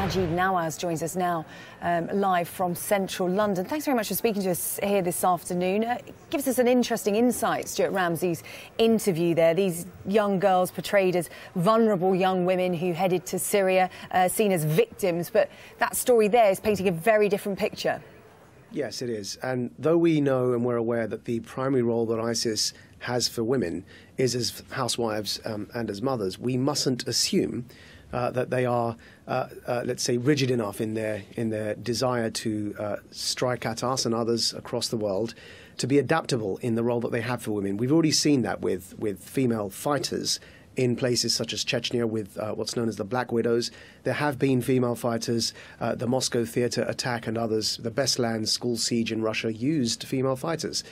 Maajid Nawaz joins us now live from central London. Thanks very much for speaking to us here this afternoon. Gives us an interesting insight, Stuart Ramsey's interview there. These young girls portrayed as vulnerable young women who headed to Syria, seen as victims, but that story there is painting a very different picture. Yes, it is. And though we know and we're aware that the primary role that ISIS has for women is as housewives and as mothers, we mustn't assume that they are, let's say, rigid enough in their desire to strike at us and others across the world, to be adaptable in the role that they have for women. We've already seen that with female fighters in places such as Chechnya with what's known as the Black Widows. There have been female fighters. The Moscow theatre attack and others, the Beslan school siege in Russia used female fighters.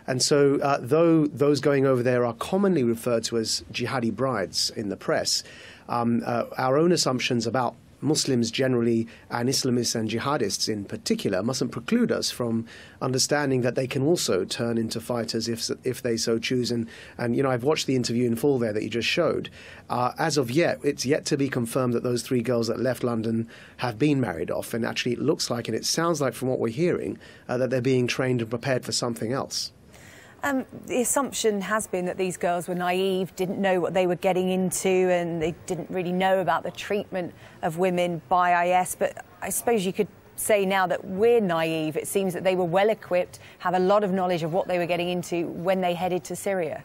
And so though those going over there are commonly referred to as jihadi brides in the press, our own assumptions about Muslims generally and Islamists and jihadists in particular mustn't preclude us from understanding that they can also turn into fighters if they so choose. And you know, I've watched the interview in full there that you just showed. As of yet, it's yet to be confirmed that those three girls that left London have been married off. And actually it looks like, and it sounds like from what we're hearing, that they're being trained and prepared for something else. The assumption has been that these girls were naive, didn't know what they were getting into, and they didn't really know about the treatment of women by IS. But I suppose you could say now that we're naive. It seems that they were well equipped, have a lot of knowledge of what they were getting into when they headed to Syria.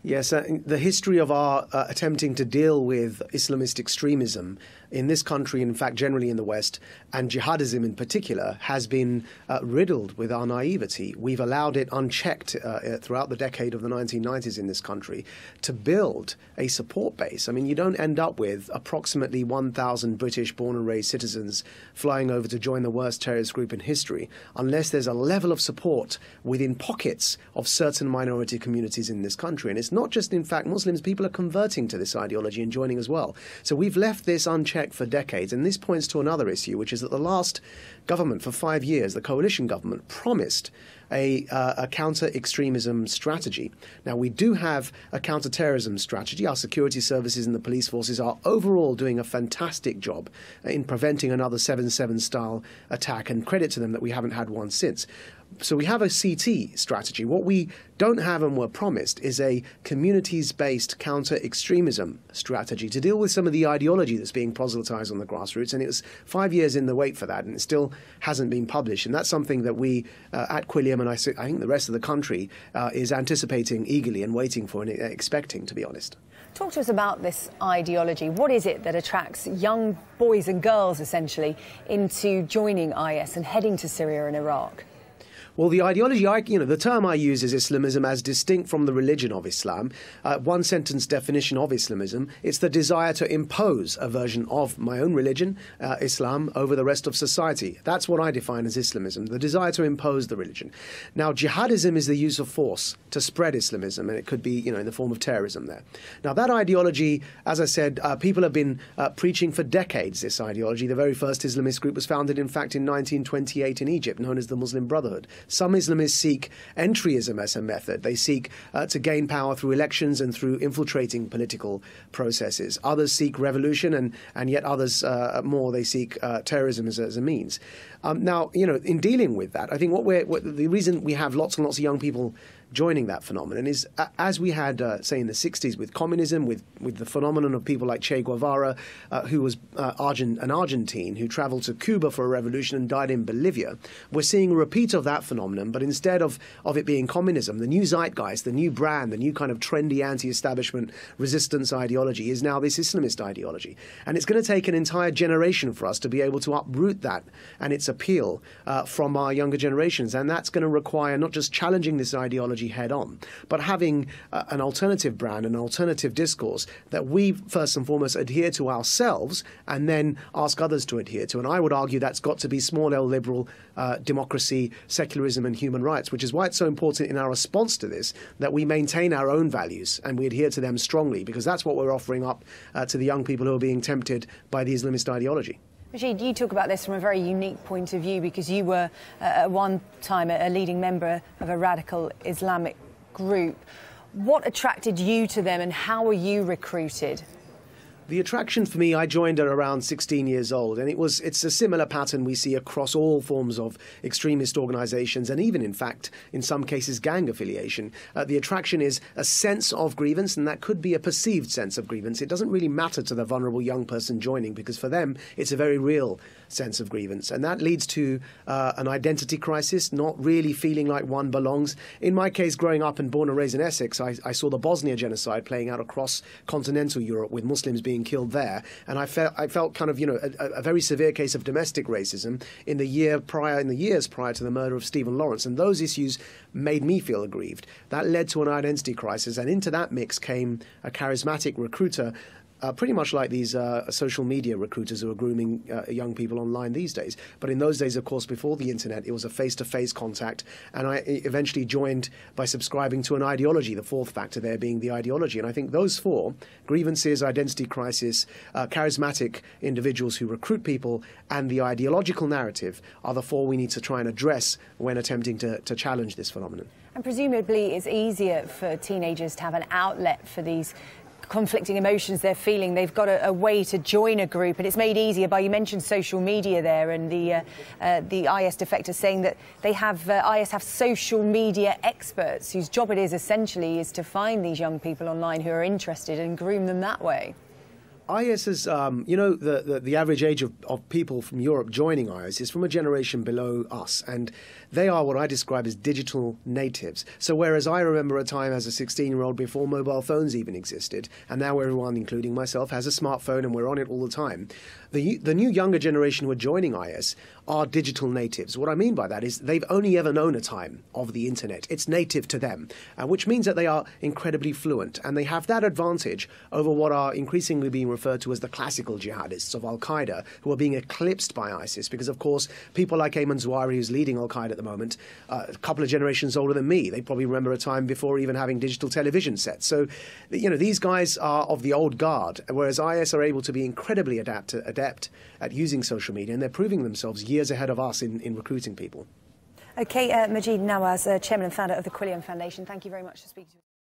Yes, the history of our attempting to deal with Islamist extremism in this country, and in fact generally in the West, and jihadism in particular, has been riddled with our naivety. We've allowed it unchecked throughout the decade of the 1990s in this country to build a support base. I mean, you don't end up with approximately 1,000 British born and raised citizens flying over to join the worst terrorist group in history unless there's a level of support within pockets of certain minority communities in this country. And it's not just, in fact, Muslims. People are converting to this ideology and joining as well. So we've left this unchecked for decades. And this points to another issue, which is that the last government for 5 years, the coalition government, promised a counter-extremism strategy. Now, we do have a counter-terrorism strategy. Our security services and the police forces are overall doing a fantastic job in preventing another 7/7 style attack, and credit to them that we haven't had one since. So we have a CT strategy. What we don't have and were promised is a communities-based counter-extremism strategy to deal with some of the ideology that's being proselytized on the grassroots. And it was 5 years in the wait for that, and it still hasn't been published. And that's something that we at Quilliam, and I think the rest of the country, is anticipating eagerly and waiting for and expecting, to be honest. Talk to us about this ideology. What is it that attracts young boys and girls, essentially, into joining IS and heading to Syria and Iraq? Well, the ideology, the term I use is Islamism as distinct from the religion of Islam. One sentence definition of Islamism: it's the desire to impose a version of my own religion, Islam, over the rest of society. That's what I define as Islamism, the desire to impose the religion. Now, jihadism is the use of force to spread Islamism, and it could be, in the form of terrorism there. Now, that ideology, as I said, people have been preaching for decades, this ideology. The very first Islamist group was founded, in fact, in 1928 in Egypt, known as the Muslim Brotherhood. Some Islamists seek entryism as a method. They seek to gain power through elections and through infiltrating political processes. Others seek revolution, and yet others more, they seek terrorism as a means. Now, in dealing with that, I think the reason we have lots and lots of young people joining that phenomenon is, as we had, say, in the 60s with communism, with the phenomenon of people like Che Guevara, who was an Argentine who traveled to Cuba for a revolution and died in Bolivia. We're seeing a repeat of that phenomenon, but instead of it being communism, the new zeitgeist, the new brand, the new kind of trendy anti-establishment resistance ideology is now this Islamist ideology. And it's going to take an entire generation for us to be able to uproot that and its appeal from our younger generations. And that's going to require not just challenging this ideology head on, but having an alternative brand, an alternative discourse that we first and foremost adhere to ourselves and then ask others to adhere to. And I would argue that's got to be small L liberal democracy, secularism and human rights, which is why it's so important in our response to this that we maintain our own values and we adhere to them strongly, because that's what we're offering up to the young people who are being tempted by the Islamist ideology. Maajid, you talk about this from a very unique point of view because you were at one time a leading member of a radical Islamic group. What attracted you to them and how were you recruited? The attraction for me, I joined at around 16 years old, and it's a similar pattern we see across all forms of extremist organizations, and even, in fact, in some cases, gang affiliation. The attraction is a sense of grievance, and that could be a perceived sense of grievance. It doesn't really matter to the vulnerable young person joining, because for them, it's a very real sense of grievance. And that leads to an identity crisis, not really feeling like one belongs. In my case, growing up and born and raised in Essex, I saw the Bosnia genocide playing out across continental Europe, with Muslims being killed there, and I felt kind of, a very severe case of domestic racism in the years prior to the murder of Stephen Lawrence, and those issues made me feel aggrieved. That led to an identity crisis, and into that mix came a charismatic recruiter, pretty much like these social media recruiters who are grooming young people online these days. But in those days, of course, before the internet, it was a face-to-face contact, and I eventually joined by subscribing to an ideology, the fourth factor there being the ideology. And I think those four, grievances, identity crisis, charismatic individuals who recruit people, and the ideological narrative are the four we need to try and address when attempting to challenge this phenomenon. And presumably it's easier for teenagers to have an outlet for these conflicting emotions they're feeling. They've got a way to join a group, and it's made easier by, you mentioned social media there, and the IS defectors saying that they have IS have social media experts whose job it is essentially is to find these young people online who are interested and groom them that way. IS is, the average age of people from Europe joining IS is from a generation below us, and they are what I describe as digital natives. So whereas I remember a time as a 16-year-old before mobile phones even existed, and now everyone, including myself, has a smartphone and we're on it all the time, the new younger generation who are joining IS are digital natives. What I mean by that is they've only ever known a time of the internet. It's native to them, which means that they are incredibly fluent, and they have that advantage over what are increasingly being referred to as the classical jihadists of Al-Qaeda, who are being eclipsed by ISIS, because, of course, people like Ayman Zawahiri, who's leading Al-Qaeda at the moment, a couple of generations older than me, they probably remember a time before even having digital television sets. So, these guys are of the old guard, whereas IS are able to be incredibly adept at using social media, and they're proving themselves years ahead of us in recruiting people. OK, Maajid Nawaz, Chairman and founder of the Quilliam Foundation, thank you very much for speaking to us.